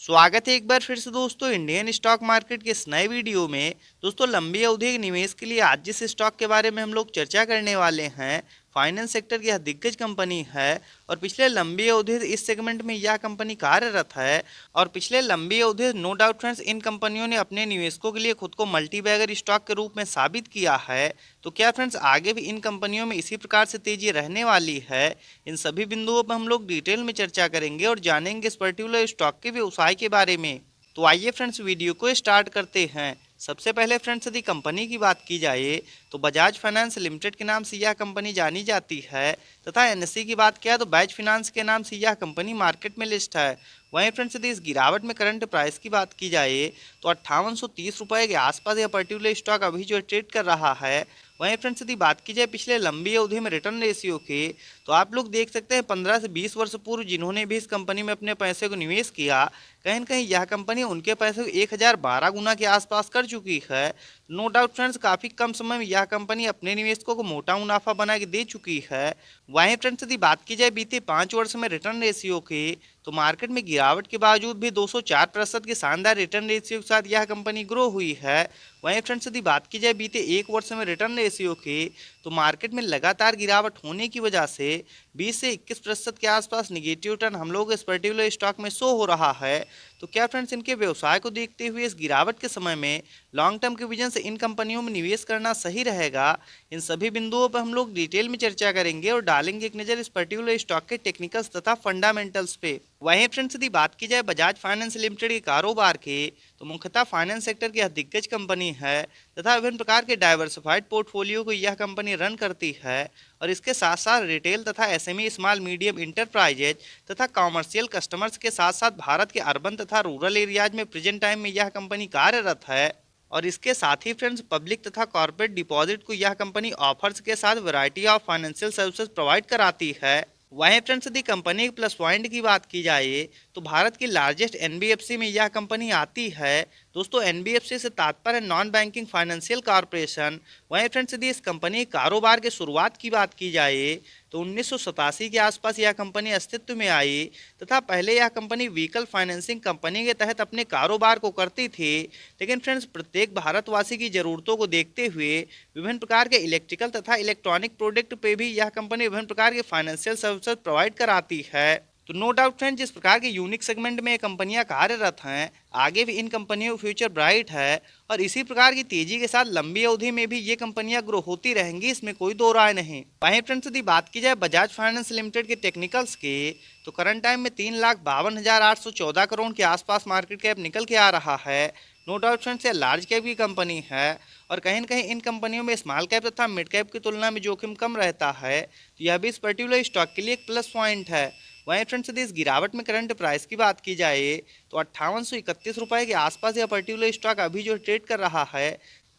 स्वागत है एक बार फिर से दोस्तों इंडियन स्टॉक मार्केट के इस नए वीडियो में। दोस्तों लंबी अवधि के निवेश के लिए आज जिस स्टॉक के बारे में हम लोग चर्चा करने वाले हैं, फाइनेंस सेक्टर की यह दिग्गज कंपनी है और पिछले लंबी अवधि से इस सेगमेंट में यह कंपनी कार्यरत है। और पिछले लंबी अवधि नो डाउट फ्रेंड्स, इन कंपनियों ने अपने निवेशकों के लिए खुद को मल्टी बैगर स्टॉक के रूप में साबित किया है। तो क्या फ्रेंड्स आगे भी इन कंपनियों में इसी प्रकार से तेजी रहने वाली है? इन सभी बिंदुओं पर हम लोग डिटेल में चर्चा करेंगे और जानेंगे इस पर्टिकुलर स्टॉक के व्यवसाय के बारे में। तो आइए फ्रेंड्स वीडियो को स्टार्ट करते हैं। सबसे पहले फ्रेंड्स यदि कंपनी की बात की जाए तो बजाज फाइनेंस लिमिटेड के नाम से यह कंपनी जानी जाती है तथा एनएसई की बात किया तो बैज फाइनेंस के नाम से यह कंपनी मार्केट में लिस्ट है। वहीं फ्रेंड्स यदि इस गिरावट में करंट प्राइस की बात की जाए तो 5830 रुपये के आसपास यह पर्टिकुलर स्टॉक अभी जो ट्रेड कर रहा है। वहीं फ्रेंड्स यदि बात की जाए पिछले लंबी अवधि में रिटर्न रेशियो के, तो आप लोग देख सकते हैं 15 से 20 वर्ष पूर्व जिन्होंने भी इस कंपनी में अपने पैसे को निवेश किया, कहीं न कहीं यह कंपनी उनके पैसे को 1012 गुना के आसपास कर चुकी है। नो डाउट फ्रेंड्स काफ़ी कम समय में यह कंपनी अपने निवेशकों को मोटा मुनाफा बना के दे चुकी है। वहीं फ्रेंड्स यदि बात की जाए बीते 5 वर्ष में रिटर्न रेशियो की, तो मार्केट में गिरावट के बावजूद भी 204% के शानदार रिटर्न रेशियो के साथ यह कंपनी ग्रो हुई है। वहीं फ्रेंड्स यदि बात की जाए बीते एक वर्ष में रिटर्न रेशियो की, तो मार्केट में लगातार गिरावट होने की वजह से 20 से 21% के आसपास निगेटिव रिटर्न हम लोग इस पर्टिकुलर स्टॉक में शो हो रहा है। तो क्या फ्रेंड्स इनके व्यवसाय को देखते हुए इस गिरावट के समय में लॉन्ग टर्म के विजन से इन कंपनियों में निवेश करना सही रहेगा? इन सभी बिंदुओं पर हम लोग डिटेल में चर्चा करेंगे और डालेंगे एक नज़र इस पर्टिकुलर स्टॉक के टेक्निकल्स तथा फंडामेंटल्स पे। वहीं फ्रेंड्स यदि बात की जाए बजाज फाइनेंस लिमिटेड के कारोबार के, तो मुख्यतः फाइनेंस सेक्टर की यह दिग्गज कंपनी है तथा विभिन्न प्रकार के डाइवर्सिफाइड पोर्टफोलियो को यह कंपनी रन करती है। और इसके साथ साथ रिटेल तथा एसएमई स्मॉल मीडियम इंटरप्राइजेज तथा कॉमर्शियल कस्टमर्स के साथ साथ भारत के अर्बन तथा रूरल एरियाज में प्रेजेंट टाइम में यह कंपनी कार्यरत है। और इसके साथ ही फ्रेंड्स पब्लिक तथा कॉर्पोरेट डिपॉजिट को यह कंपनी ऑफर्स के साथ variety of financial services provide कराती है। वहीं फ्रेंड्स यदि कंपनी के प्लस पॉइंट की बात की जाए तो भारत की लार्जेस्ट एनबीएफसी में यह कंपनी आती है। दोस्तों एनबीएफसी से तात्पर्य नॉन बैंकिंग फाइनेंशियल कॉर्पोरेशन। वहीं फ्रेंड्स यदि इस कंपनी के कारोबार के शुरुआत की बात की जाए तो 1987 के आसपास यह कंपनी अस्तित्व में आई तथा पहले यह कंपनी व्हीकल फाइनेंसिंग कंपनी के तहत अपने कारोबार को करती थी। लेकिन फ्रेंड्स प्रत्येक भारतवासी की ज़रूरतों को देखते हुए विभिन्न प्रकार के इलेक्ट्रिकल तथा इलेक्ट्रॉनिक प्रोडक्ट पे भी यह कंपनी विभिन्न प्रकार के फाइनेंशियल सर्विसेज प्रोवाइड कराती है। तो नो डाउट फ्रेंड जिस प्रकार के यूनिक सेगमेंट में ये कंपनियां कार्यरत हैं, आगे भी इन कंपनियों का फ्यूचर ब्राइट है और इसी प्रकार की तेजी के साथ लंबी अवधि में भी ये कंपनियां ग्रो होती रहेंगी, इसमें कोई दो राय नहीं। वहीं फ्रेंड्स यदि बात की जाए बजाज फाइनेंस लिमिटेड के टेक्निकल्स की, तो करंट टाइम में 3,52,814 करोड़ के आसपास मार्केट कैप निकल के आ रहा है। नो डाउट फ्रेंड्स ये लार्ज कैप की कंपनी है और कहीं न कहीं इन कंपनियों में स्मॉल कैप तथा मिड कैप की तुलना में जोखिम कम रहता है, तो यह भी इस पर्टिकुलर स्टॉक के लिए एक प्लस पॉइंट है। वहीं फ्रेंड्स यदि इस गिरावट में करंट प्राइस की बात की जाए तो 5831 रुपये के आसपास यह पर्टिकुलर स्टॉक अभी जो ट्रेड कर रहा है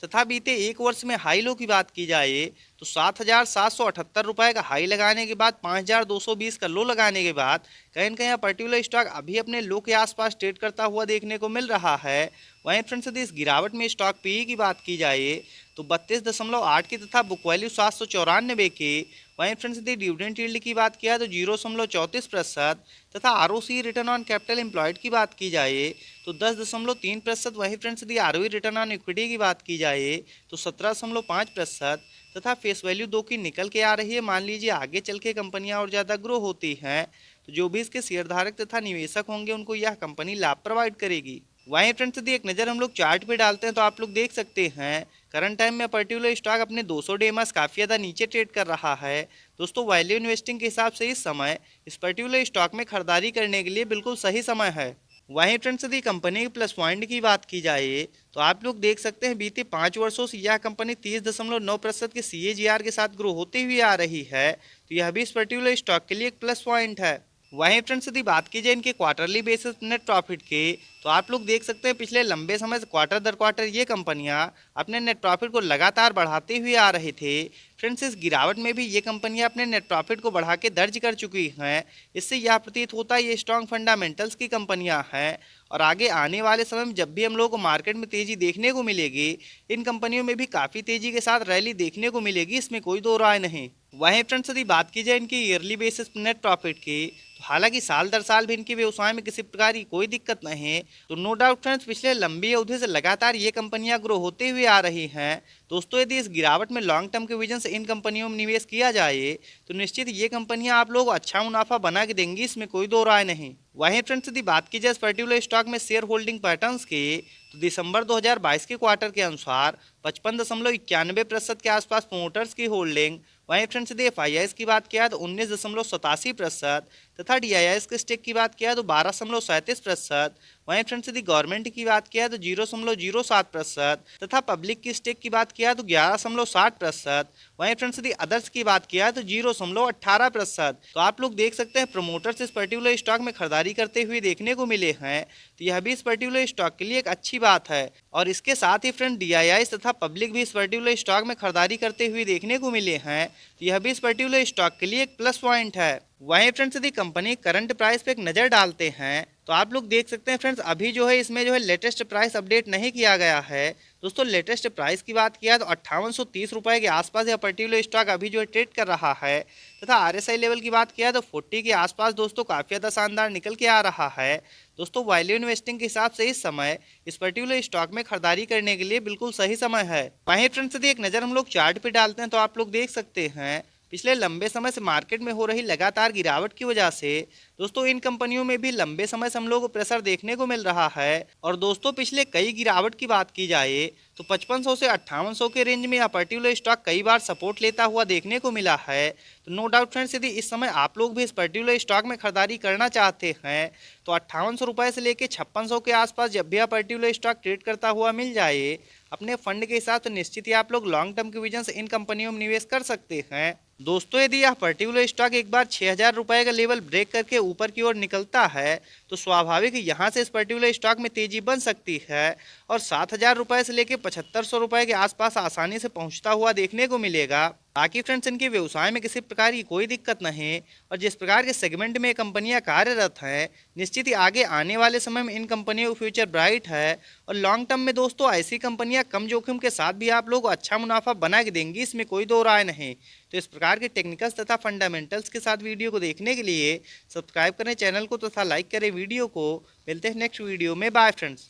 तथा बीते एक वर्ष में हाई लो की बात की जाए तो 7,778 रुपये का हाई लगाने के बाद 5,220 का लो लगाने के बाद कहीं न कहीं यह पर्टिकुलर स्टॉक अभी अपने लो के आसपास ट्रेड करता हुआ देखने को मिल रहा है। वहीं फ्रेंड्स यदि इस गिरावट में स्टॉक पीई की बात की जाए तो 32.8 की तथा बुक वैल्यू 794 की। वहीं फ्रेंड्स यदि डिविडेंड यील्ड की बात किया तो 0.34% तथा ROC return on capital employed की बात की जाए तो 10.3%। वहीं फ्रेंड्स यदि आरओई रिटर्न ऑन इक्विटी की बात की जाए तो 17.5% तथा फेस वैल्यू 2 की निकल के आ रही है। मान लीजिए आगे चल के कंपनियां और ज़्यादा ग्रो होती हैं तो जो भी इसके शेयरधारक तथा निवेशक होंगे उनको यह कंपनी लाभ प्रोवाइड करेगी। वहीं फ्रेंड्स यदि एक नज़र हम लोग चार्ट पे डालते हैं तो आप लोग देख सकते हैं करंट टाइम में पर्टिकुलर स्टॉक अपने 200 डे मास काफ़ी ज़्यादा नीचे ट्रेड कर रहा है। दोस्तों वैल्यू इन्वेस्टिंग के हिसाब से इस समय इस पर्टिकुलर स्टॉक में खरीदारी करने के लिए बिल्कुल सही समय है। वहीं फ्रेंड्स यदि कंपनी के प्लस पॉइंट की बात की जाए तो आप लोग देख सकते हैं बीते 5 वर्षों से यह कंपनी 30.9% के CAGR के साथ ग्रो होती हुई आ रही है, तो यह भी इस पर्टिकुलर स्टॉक के लिए एक प्लस पॉइंट है। वहीं फ्रेंड्स यदि बात की जाए इनके क्वार्टरली बेसिस नेट प्रॉफिट की, तो आप लोग देख सकते हैं पिछले लंबे समय से क्वार्टर दर क्वार्टर ये कंपनियां अपने नेट प्रॉफिट को लगातार बढ़ाते हुए आ रहे थे। फ्रेंड्स इस गिरावट में भी ये कंपनियां अपने नेट प्रॉफिट को बढ़ा के दर्ज कर चुकी हैं। इससे यह प्रतीत होता है ये स्ट्रॉन्ग फंडामेंटल्स की कंपनियां हैं और आगे आने वाले समय में जब भी हम लोग को मार्केट में तेजी देखने को मिलेगी, इन कंपनियों में भी काफ़ी तेजी के साथ रैली देखने को मिलेगी, इसमें कोई दो राय नहीं। वहीं फ्रेंड्स यदि बात की जाए इनकी ईयरली बेसिस नेट प्रॉफिट की, तो हालांकि साल दर साल भी इनके व्यवसाय में किसी प्रकार की कोई दिक्कत नहीं है। तो नो डाउट फ्रेंड्स पिछले लंबी अवधि से लगातार ये कंपनियां ग्रो होते हुए आ रही हैं। दोस्तों यदि इस गिरावट में लॉन्ग टर्म के विजन से इन कंपनियों में निवेश किया जाए तो निश्चित ये कंपनियां आप लोग को अच्छा मुनाफा बना के देंगी, इसमें कोई दो राय नहीं। वहीं फ्रेंड्स यदि बात की जाए इस पर्टिकुलर स्टॉक में शेयर होल्डिंग पैटर्न्स की, तो दिसंबर 2022 के क्वार्टर के अनुसार 55.91% के आसपास प्रोमोटर्स की होल्डिंग। वहीं फ्रेंड्स यदि FIIs की बात किया तो 19.87% तथा DIIs के स्टेक की बात किया तो 12.37%। वहीं फ्रेंड्स यदि गवर्नमेंट की बात किया तो 0.07% तथा पब्लिक की स्टेक की बात किया तो 11.60%। वहीं फ्रेंड्स यदि अदर्स की बात किया तो 0.18%। तो आप लोग देख सकते हैं प्रमोटर्स इस पर्टिकुलर स्टॉक में खरीदारी करते हुए देखने को मिले हैं। तो यह भी इस पर्टिकुलर स्टॉक के लिए एक अच्छी बात है। और इसके साथ ही फ्रेंड DIIs तथा पब्लिक भी इस पर्टिकुलर स्टॉक में खरीदारी करते हुए देखने को मिले हैं। तो यह भी इस पर्टिकुलर स्टॉक के लिए एक प्लस पॉइंट है। वहीं फ्रेंड्स यदि कंपनी करंट प्राइस पे एक नज़र डालते हैं तो आप लोग देख सकते हैं फ्रेंड्स अभी जो है इसमें जो है लेटेस्ट प्राइस अपडेट नहीं किया गया है। दोस्तों लेटेस्ट प्राइस की बात किया तो 5830 रुपये के आसपास यह पर्टिकुलर स्टॉक अभी जो है ट्रेड कर रहा है। तथा RSI लेवल की बात किया तो 40 के आसपास दोस्तों काफ़ी ज़्यादा शानदार निकल के आ रहा है। दोस्तों वैल्यू इन्वेस्टिंग के हिसाब से इस समय इस पर्टिकुलर स्टॉक में खरीदारी करने के लिए बिल्कुल सही समय है। वहीं फ्रेंड्स यदि एक नज़र हम लोग चार्ट पे डालते हैं तो आप लोग देख सकते हैं पिछले लंबे समय से मार्केट में हो रही लगातार गिरावट की वजह से दोस्तों इन कंपनियों में भी लंबे समय से हम लोग को प्रेशर देखने को मिल रहा है। और दोस्तों पिछले कई गिरावट की बात की जाए तो 5500 से 5800 के रेंज में यह पर्टिकुलर स्टॉक कई बार सपोर्ट लेता हुआ देखने को मिला है। तो नो डाउट फ्रेंड्स यदि इस समय आप लोग भी इस पर्टिकुलर स्टॉक में खरीदारी करना चाहते हैं तो 5800 रुपये से लेकर 5600 के आसपास जब भी यह पर्टिकुलर स्टॉक ट्रेड करता हुआ मिल जाए अपने फंड के हिसाब से निश्चित ही आप लोग लॉन्ग टर्म के विजन से इन कंपनियों में निवेश कर सकते हैं। दोस्तों यदि यह पर्टिकुलर स्टॉक एक बार 6000 रुपये का लेवल ब्रेक करके ऊपर की ओर निकलता है तो स्वाभाविक यहाँ से इस पर्टिकुलर स्टॉक में तेजी बन सकती है और 7000 रुपये से लेकर 7500 रुपये के आसपास आसानी से पहुँचता हुआ देखने को मिलेगा। बाकी फ्रेंड्स इनके व्यवसाय में किसी प्रकार की कोई दिक्कत नहीं और जिस प्रकार के सेगमेंट में कंपनियां कार्यरत हैं निश्चित ही आगे आने वाले समय में इन कंपनियों का फ्यूचर ब्राइट है। और लॉन्ग टर्म में दोस्तों ऐसी कंपनियां कम जोखिम के साथ भी आप लोग को अच्छा मुनाफा बना के देंगी, इसमें कोई दो राय नहीं। तो इस प्रकार के टेक्निकल्स तथा फंडामेंटल्स के साथ वीडियो को देखने के लिए सब्सक्राइब करें चैनल को तथा लाइक करें वीडियो को। मिलते हैं नेक्स्ट वीडियो में। Bye friends.